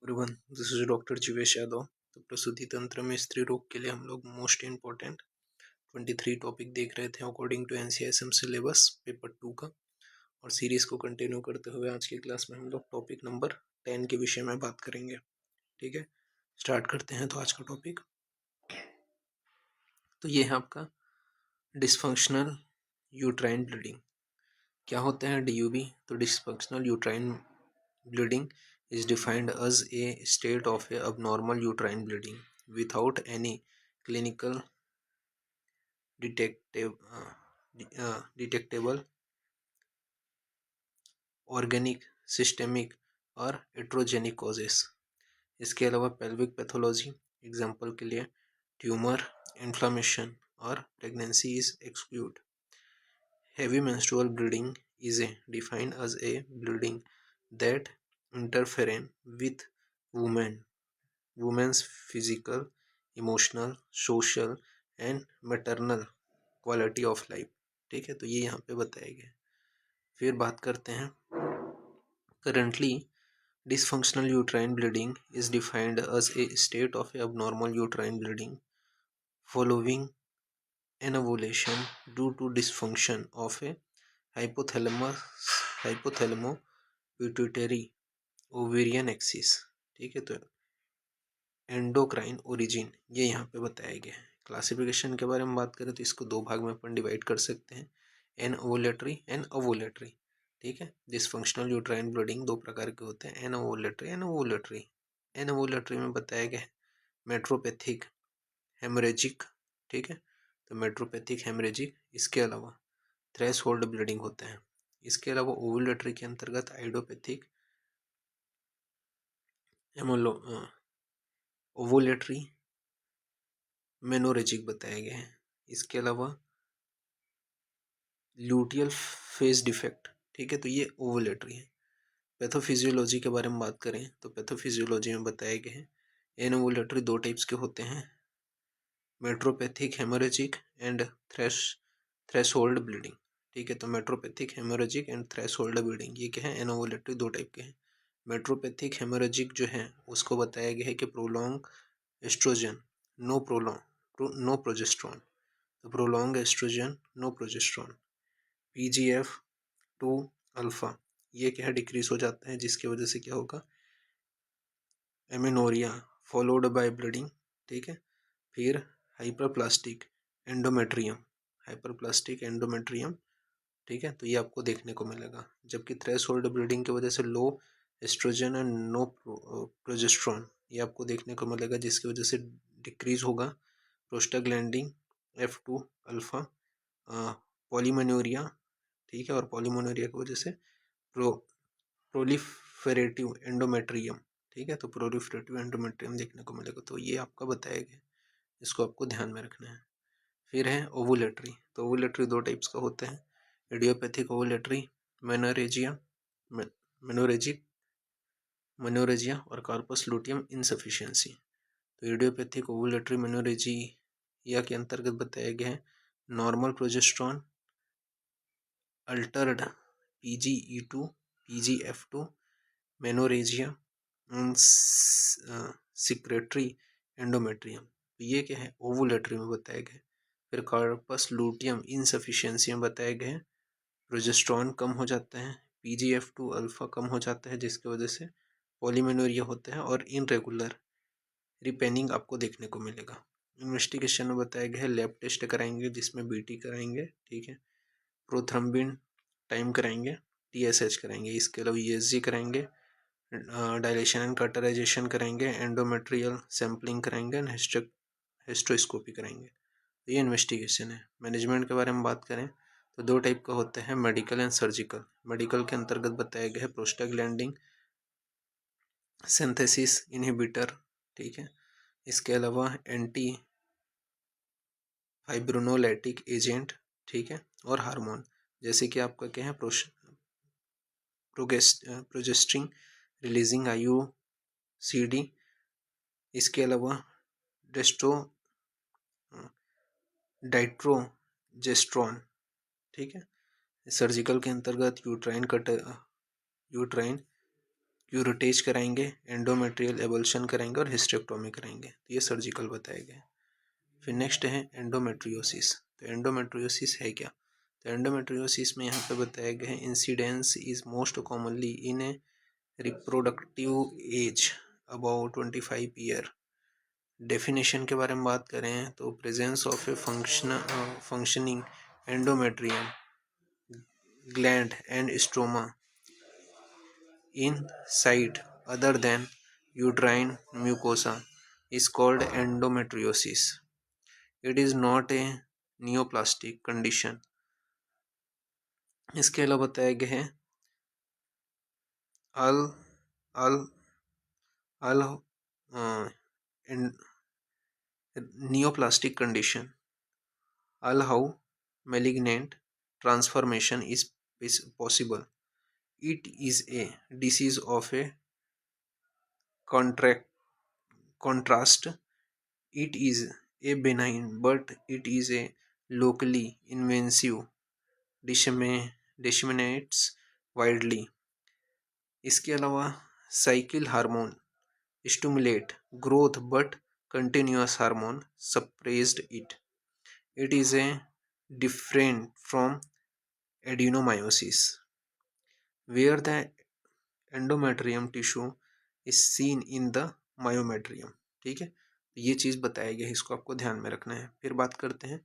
Everyone, this is doctor Jivesh Yadav. तो प्रसूति तंत्र में स्त्री रोग के लिए हम लोग मोस्ट इम्पॉर्टेंट 23 टॉपिक देख रहे थे according to NCISM syllabus paper 2 का। और सीरीज को कंटिन्यू करते हुए आज की क्लास में हम लोग टॉपिक नंबर 10 के विषय में बात करेंगे। ठीक है, स्टार्ट करते हैं। तो आज का टॉपिक तो ये है आपका डिसफंक्शनल यूट्राइन ब्लीडिंग। क्या होते हैं डीयूबी? तो dysfunctional uterine bleeding is defined as a state of a abnormal uterine bleeding without any clinical detectable organic, systemic और heterogenic causes। इसके अलावा pelvic pathology एग्जाम्पल के लिए ट्यूमर, इन्फ्लामेशन और pregnancy is excluded। Heavy menstrual bleeding is defined as a bleeding that interfere with women's physical, emotional, social and maternal quality of life. ठीक है, तो ये यहाँ पे बताया गया। फिर बात करते हैं currently dysfunctional uterine bleeding is defined as a state of a abnormal uterine bleeding following an ovulation due to dysfunction of a hypothalamo pituitary ovarian axis। ठीक है, तो एंडोक्राइन ओरिजिन ये यहाँ पे बताया गया है। क्लासिफिकेशन के बारे में बात करें तो इसको दो भाग में अपन डिवाइड कर सकते हैं, एन ओवुलेटरी, एन ओवुलेटरी। ठीक है, डिसफंक्शनल यूट्राइन ब्लीडिंग दो प्रकार के होते हैं, anovulatory, anovulatory. Anovulatory में बताया गया है मेट्रोपैथिक हेमरेजिक। ठीक है, तो मेट्रोपैथिक हेमरेजिक। इसके अलावा थ्रेशोल्ड ब्लीडिंग होते हैं। इसके अलावा ओवुलेटरी के अंतर्गत आइडियोपैथिक ओवुलेटरी मेनोरेजिक बताया गया है। इसके अलावा ल्यूटियल फेज डिफेक्ट। ठीक है, तो ये ओवुलेटरी है। पैथोफिजियोलॉजी के बारे में बात करें तो पैथोफिजियोलॉजी में बताया गया है एन ओवुलेटरी दो टाइप्स के होते हैं, मेट्रोपैथिक हेमोरेजिक एंड थ्रेशोल्ड ब्लीडिंग। ठीक है, तो मेट्रोपैथिक हेमोरेजिक एंड थ्रेशोल्ड ब्लीडिंग ये क्या है, एन ओवुलेटरी दो टाइप के हैं। मेट्रोपैथिक हेमोरेजिक जो है उसको बताया गया है कि प्रोलॉन्ग एस्ट्रोजन नो प्रोजेस्ट्रॉन, तो prolong estrogen no progesterone, PGF2 alpha ये क्या है डिक्रीज हो जाता है, जिसकी वजह से क्या होगा, एमेनोरिया फॉलोड बाय ब्लीडिंग। ठीक है, फिर हाइपरप्लास्टिक एंडोमेट्रियम, हाइपरप्लास्टिक एंडोमेट्रियम। ठीक है, तो ये आपको देखने को मिलेगा। जबकि थ्रेशोल्ड ब्लीडिंग की वजह से लो एस्ट्रोजन एंड नो प्रोजेस्ट्रॉन ये आपको देखने को मिलेगा, जिसकी वजह से डिक्रीज होगा प्रोस्टाग्लैंडिन F2 अल्फा, पॉलीमेनोरिया। ठीक है, और पॉलीमोनोरिया की वजह से प्रोलिफेरेटिव एंडोमेट्रियम। ठीक है, तो प्रोलिफेरेटिव एंडोमेट्रियम देखने को मिलेगा। तो ये आपका बताया गया, इसको आपको ध्यान में रखना है। फिर है ओवुलेटरी, तो ओवुलेटरी दो टाइप्स का होते हैं, इडियोपैथिक ओवुलेटरी मेनोरेजिया मेनोरेजिया और कार्पस लुटियम इनसफिशिएंसी। तो इडियोपैथिक ओवुलेटरी मेनोरेजिया के अंतर्गत बताया गया है normal progesterone, altered PGE2 PGF2 menorrhagia secretory endometrium. तो ये क्या है, ओवुलेटरी में बताया गया। फिर कार्पस लूटियम इनसफिशिएंसी में बताया गया है प्रोजेस्ट्रॉन कम हो जाता है, PGF2 अल्फा कम हो जाता है, जिसकी वजह से पॉलीमेनोरिया होता है और इनरेगुलर रिपेनिंग आपको देखने को मिलेगा। इन्वेस्टिगेशन में बताया गया है लैब टेस्ट कराएंगे जिसमें BT कराएंगे। ठीक है, प्रोथ्रम्बिन टाइम कराएंगे, TSH कराएंगे, इसके अलावा ESG कराएंगे, डायलेशन एंड कटराइजेशन करेंगे, एंडोमेट्रियल सैम्पलिंग करेंगे, हिस्टोस्कोपी करेंगे। तो ये इन्वेस्टिगेशन है। मैनेजमेंट के बारे में बात करें तो दो टाइप का होते हैं, मेडिकल एंड सर्जिकल। मेडिकल के अंतर्गत बताया गया है प्रोस्टाग्लैंडिन सिंथेसिस इनहिबिटर। ठीक है, इसके अलावा एंटी फाइब्रोनोलाइटिक एजेंट। ठीक है, और हार्मोन जैसे कि आपका क्या है प्रोजेस्टिन रिलीजिंग IUCD। इसके अलावा डाइट्रोजेस्ट्रॉन। ठीक है, सर्जिकल के अंतर्गत यूट्राइन क्यूरेटेज कराएंगे, एंडोमेट्रियल एबल्शन कराएंगे और हिस्टेक्टोमी कराएंगे। तो ये सर्जिकल बताए गए। फिर नेक्स्ट है एंडोमेट्रियोसिस। तो एंडोमेट्रियोसिस है क्या? तो एंडोमेट्रियोसिस में यहाँ पे बताया गया है, incidence is most commonly in A reproductive age about 25 year. Definition के बारे में बात करें तो presence of A functioning endometrium gland and stroma in site other than uterine mucosa is called endometriosis. It is not a neoplastic condition. इसके अलावा बताया गया है अल अल अल neoplastic condition allow malignant transformation is possible. It is a disease of a contrast. It is a benign, but it is a locally invasive, disseminates widely. इसके अलावा cycle hormone stimulate growth but continuous hormone suppressed it. It is a different from adenomyosis, where the endometrium tissue is seen in the myometrium. ठीक है, ये चीज़ बताया गया है, इसको आपको ध्यान में रखना है। फिर बात करते हैं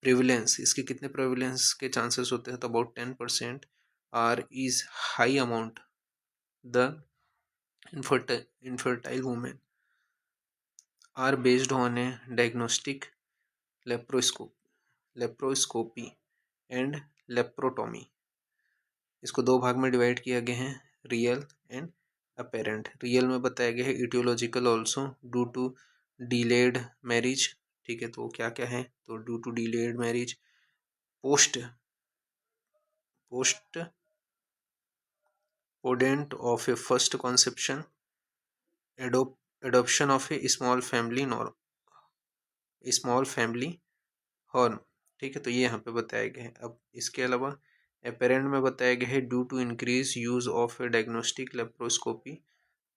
प्रेवलेंस, इसके कितने प्रेवलेंस के चांसेस होते हैं? तो about 10% are is high amount the infertile women are based on a diagnostic laparoscopy and laparotomy. इसको दो भाग में डिवाइड किया गया है, रियल एंड अपेरेंट। रियल में बताया गया है etiological also due to delayed marriage. ठीक है, तो क्या क्या है? तो due to delayed marriage, postponement of a first conception, adoption of a small family norm. ठीक है, तो ये यहाँ पे बताया गया है। अब इसके अलावा अपेरेंट में बताया गया है due to increase use of a diagnostic laparoscopy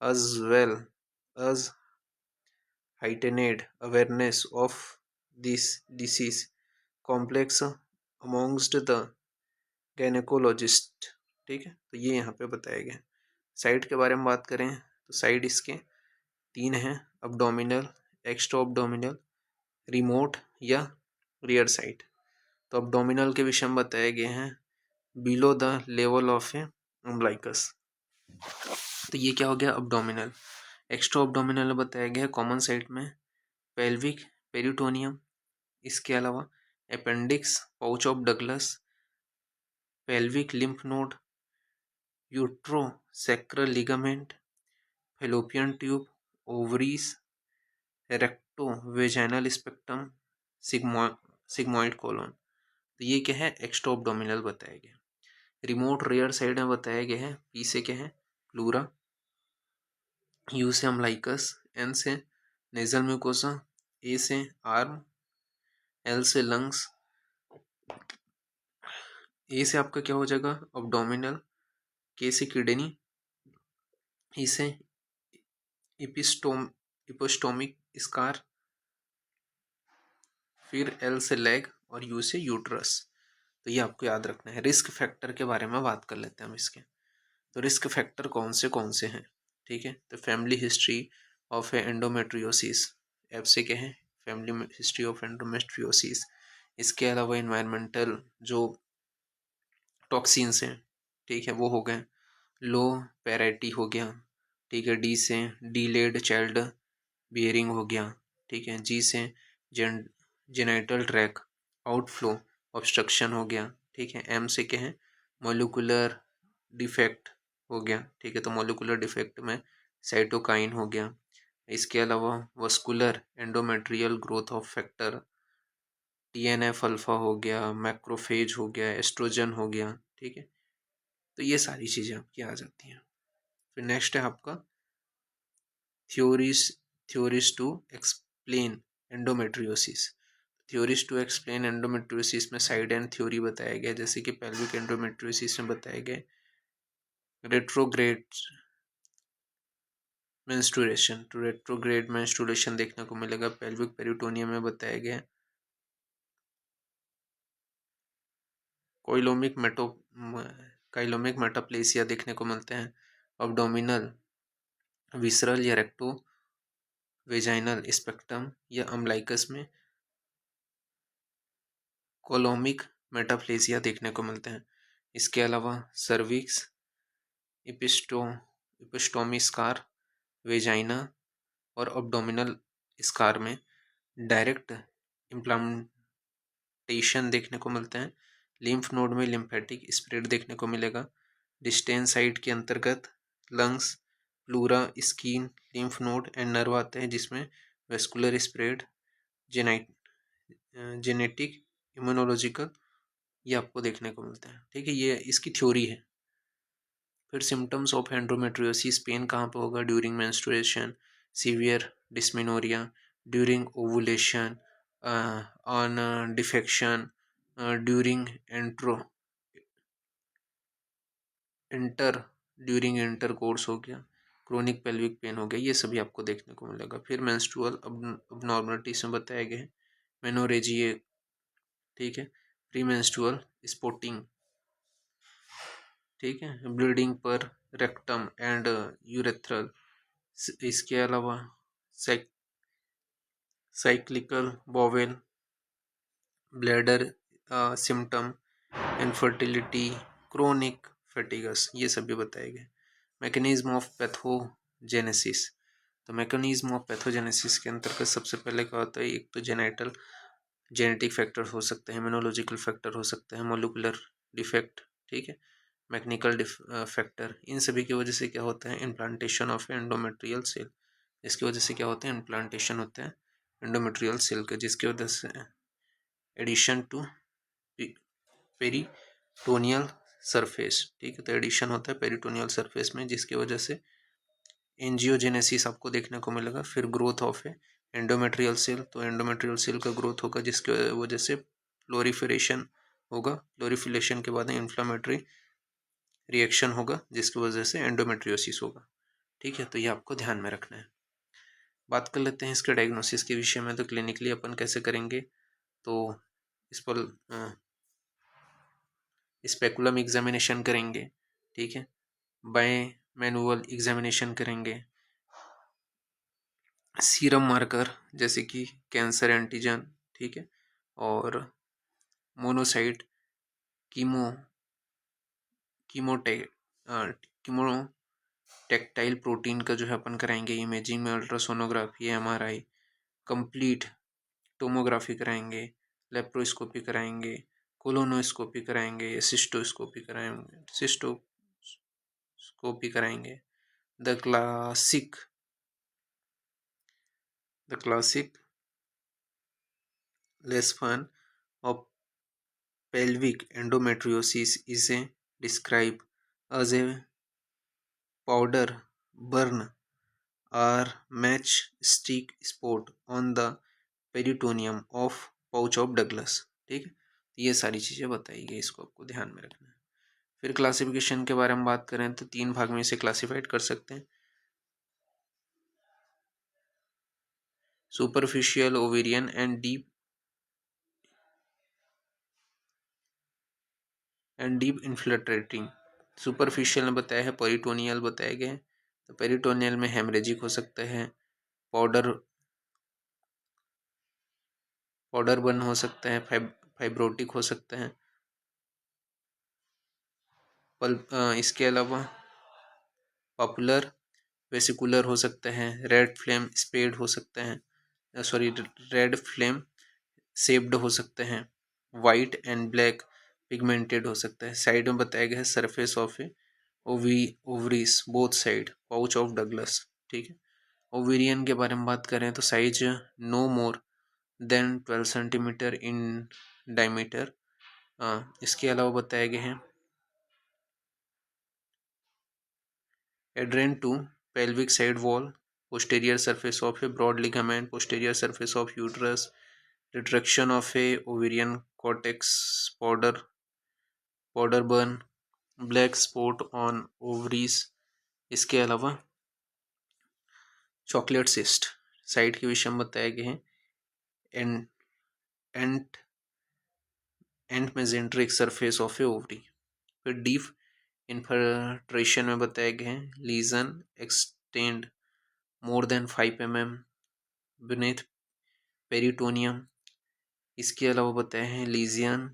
as well as heightened awareness of this disease complex amongst the gynecologist। ठीक है, तो ये यहाँ पे बताया गया। साइड के बारे में बात करें तो साइड इसके 3 हैं, अब्डोमिनल, एक्स्ट्रा अब्डोमिनल, रिमोट या रियर साइड। तो अब्डोमिनल के विषय में बताए गए हैं below the level of A umbilicus. तो ये क्या हो गया? अब्डोमिनल। एक्स्ट्रा अब्डोमिनल बताया गया है कॉमन साइड में पेल्विक पेरिटोनियम, इसके अलावा appendix, pouch of Douglas, pelvic lymph node, uterosacral ligament, fallopian tube, ovaries, recto vaginal spectrum, sigmoid colon. तो ये क्या है? एक्स्ट्रा अब्डोमिनल बताया गया। रिमोट रेयर साइड में बताया गया है पी से क्या है? प्लूरा, यू से अम्लाइकस, एन से नेजल म्यूकोसा, ए से आर्म, एल से लंग्स, ए से आपका क्या हो जाएगा? अब्डोमिनल, के से किडनी, ई से इपोस्टोमिक स्कार, फिर एल से लेग और यू से यूट्रस। तो ये आपको याद रखना है। रिस्क फैक्टर के बारे में बात कर लेते हैं हम इसके। तो रिस्क फैक्टर कौन से हैं? ठीक है, तो family history of endometriosis, F से क्या है? Family history of endometriosis. इसके अलावा इन्वायरमेंटल जो टॉक्सिन्स हैं, ठीक है, वो हो गए। लो पैरिटी हो गया, ठीक है। डी से डीलेड चाइल्ड बियरिंग हो गया, ठीक है। जी से जेनाइटल ट्रैक आउटफ्लो ऑब्स्ट्रक्शन हो गया, ठीक है। एम से क्या है? मोलिकुलर डिफेक्ट हो गया, ठीक है। तो मोलिकुलर डिफेक्ट में साइटोकाइन हो गया। इसके अलावा vascular endometrial growth of factor, TNF alpha हो गया, मैक्रोफेज हो गया, एस्ट्रोजन हो गया, ठीक है। तो ये सारी चीज़ें आपकी आ जाती हैं। फिर नेक्स्ट है आपका theories to explain endometriosis. Theories to explain endometriosis में साइड एंड थ्योरी बताया गया, जैसे कि पेल्विक एंडोमेट्रियोसिस में बताया गया retrograde menstruation, to retrograde menstruation देखने को मिलेगा। पेल्विक पेरिटोनियम में बताया गया है। काइलोमिक मेटाप्लेसिया देखने को मिलते हैं। अब्डोमिनल, विसरल या रेक्टो वेजाइनल स्पेक्ट्रम या अम्लाइकस में कोलोमिक मेटाप्लेसिया देखने को मिलते हैं। इसके अलावा सर्विक्स, इपिस्टोमी स्कार, वेजाइना और अब्डोमिनल स्कार में डायरेक्ट इम्प्लांटेशन देखने को मिलते हैं। लिम्फ नोड में लिम्फेटिक स्प्रेड देखने को मिलेगा। डिस्टेंस साइट के अंतर्गत lungs, pleura, skin, lymph node and nerve आते हैं, जिसमें वेस्कुलर स्प्रेड, जेनेटिक, इम्यूनोलॉजिकल ये आपको देखने को मिलता है। ठीक है, ये इसकी थ्योरी है। फिर सिम्टम्स ऑफ एंड्रोमेट्रियोसिस, पेन कहाँ पे होगा? During menstruation, severe dysmenorrhoea, during ovulation, on defecation, during inter during intercourse हो गया, क्रोनिक पेल्विक पेन हो गया, ये सभी आपको देखने को मिलेगा। फिर मेंस्ट्रुअल अबनॉर्मलिटीज में बताए गए हैं। मेनोरेजिया, ठीक है, प्री मेंस्ट्रुअल स्पॉटिंग, ठीक है, ब्लीडिंग पर रेक्टम एंड यूरेथ्रल। इसके अलावा cyclical bowel, bladder symptom, infertility, chronic fatigues, ये सभी बताए गए। मैकेनिज्म ऑफ पैथोजेनेसिस, तो मैकेनिज्म ऑफ पैथोजेनेसिस के अंतर्गत सबसे पहले क्या होता है? एक तो जेनेटिक फैक्टर हो सकते हैं, इम्यूनोलॉजिकल फैक्टर हो सकते हैं, मोलिकुलर डिफेक्ट, ठीक है, मैकेनिकल फैक्टर। इन सभी की वजह से क्या होता है? Implantation of endometrial cell. इसकी वजह से क्या होता है? इम्प्लांटेशन होता है एंडोमेट्रियल सेल का, जिसकी वजह से एडिशन टू पेरिटोनियल सरफेस, ठीक है, तो एडिशन होता है पेरिटोनियल सरफेस में, जिसकी वजह से एंजियोजेनेसिस आपको देखने को मिलेगा। फिर ग्रोथ ऑफ एंडोमेट्रियल सेल, तो एंडोमेट्रियल सेल का ग्रोथ होगा, जिसकी वजह से प्लोरिफरेशन होगा। प्लोरिफिलेशन के बाद इन्फ्लामेटरी रिएक्शन होगा, जिसकी वजह से एंडोमेट्रियोसिस होगा। ठीक है, तो ये आपको ध्यान में रखना है। बात कर लेते हैं इसके डायग्नोसिस के विषय में। तो क्लिनिकली अपन कैसे करेंगे? तो इस पर स्पेकुलम एग्जामिनेशन करेंगे, ठीक है, बाय मैनुअल एग्जामिनेशन करेंगे, सीरम मार्कर जैसे कि कैंसर एंटीजन, ठीक है, और मोनोसाइट, कीमो कीमोटे कीमोटेक्टाइल प्रोटीन का जो है अपन कराएंगे। इमेजिंग में अल्ट्रासोनोग्राफी, एमआरआई, कंप्लीट टोमोग्राफी कराएंगे, लेप्रोस्कोपी कराएंगे, कोलोनोस्कोपी कराएंगे, सिस्टोस्कोपी कराएंगे। The classic lesion of pelvic endometriosis is described as a powder burn or matchstick spot on the peritoneum of pouch of Douglas। ठीक है, ये सारी चीज़ें बताई गई, इसको आपको ध्यान में रखना है। फिर क्लासिफिकेशन के बारे में बात करें तो 3 भाग में इसे क्लासिफाइड कर सकते हैं। Superficial, ovarian and deep infiltrating. Superficial में बताया है, पेरिटोनियल बताए गए हैं। तो पेरिटोनियल में हेमरेजिक हो सकते हैं, पाउडर बर्न हो सकते हैं, फाइब्रोटिक हो सकते हैं, इसके अलावा पॉपुलर वेसिकुलर हो सकते हैं, रेड फ्लेम स्पेड हो सकते हैं, रेड फ्लेम शेप्ड हो सकते हैं, वाइट एंड ब्लैक पिगमेंटेड हो सकता है। साइड में बताया गया है surface of ovaries both side, pouch of Douglas. ठीक है, ओवेरियन के बारे में बात करें तो size no more than 12 centimetre in diameter. इसके अलावा बताए गए हैं adherent to pelvic side wall, posterior surface of a broad ligament, posterior surface of uterus, retraction of a ovarian cortex, powder burn, black spot on ovaries। इसके अलावा chocolate cyst, site के विषय में बताए गए हैं। Antimesenteric surface of a ovary. फिर deep infiltration में बताए गए हैं, lesion extend more than 5 mm beneath peritoneum. इसके अलावा बताए हैं lesion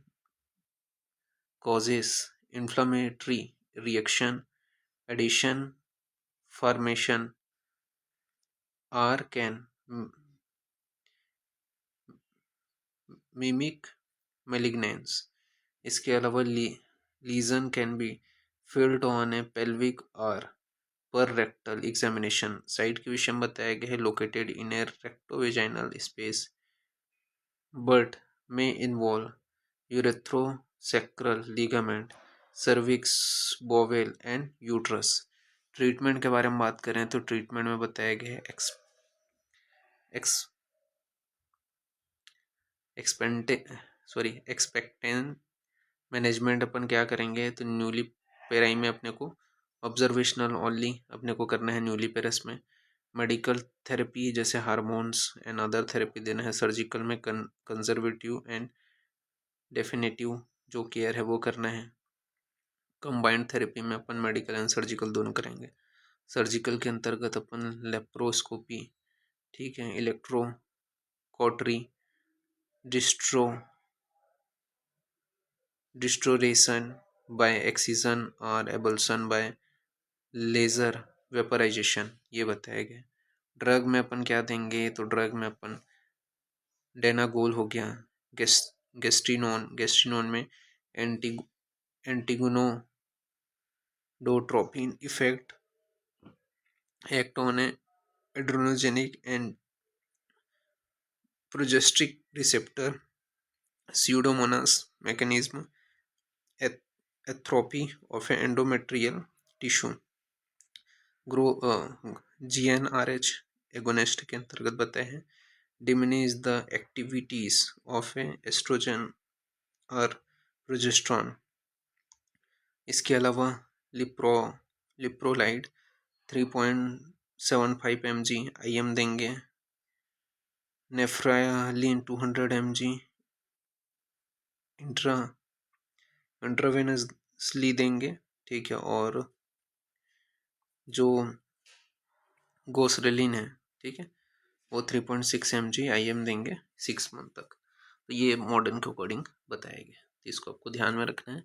causes inflammatory reaction, adhesion, formation, or can mimic malignance। इसके अलावा lesion can be felt on a pelvic or per rectal examination। Site के विषय में बताया गया है, located in a rectovaginal space but may involve urethroसैक्रल ligament, cervix, bowel and uterus। Treatment के बारे में बात करें तो ट्रीटमेंट में बताया गया है एक्सपेक्टेंट मैनेजमेंट। अपन क्या करेंगे तो न्यूली पेराई में अपने को ऑब्जर्वेशनल ओनली अपने को करना है न्यूली पेरस में। मेडिकल थेरेपी जैसे हार्मोन्स एंड अदर थेरेपी देना है। सर्जिकल में कंजर्वेटिव एंड डेफिनेटिव जो केयर है वो करना है। कंबाइंड थेरेपी में अपन मेडिकल एंड सर्जिकल दोनों करेंगे। सर्जिकल के अंतर्गत अपन लेप्रोस्कोपी, ठीक है, इलेक्ट्रो कॉटरी, डिस्ट्रोरेशन बाय एक्सीजन और एबल्सन बाय लेजर वेपराइजेशन, ये बताया गया। ड्रग में अपन क्या देंगे तो ड्रग में अपन डेनागोल हो गया, गेस्ट्रिनोन में antigonadotropin effect act on androgenic and progestogenic receptor, pseudomonas mechanism, atrophy of endometrial tissue, GnRH agonist के अंतर्गत बताए हैं, diminish the activities of estrogen और प्रोजेस्ट्रॉन। इसके अलावा लिप्रोलाइड 3.75 mg IM देंगे, नेफ्रालिन 200 mg इंट्रावेनसली देंगे, ठीक है, और जो गोसरेलिन है, ठीक है, वो 3.6 mg IM देंगे 6 मंथ तक। तो ये मॉडर्न के अकॉर्डिंग बताया गया, तो इसको आपको ध्यान में रखना है।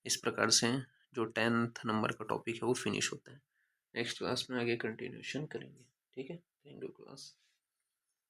इस प्रकार से जो 10th नंबर का टॉपिक है वो फिनिश होता है। नेक्स्ट क्लास में आगे कंटिन्यूशन करेंगे, ठीक है। Thank you class.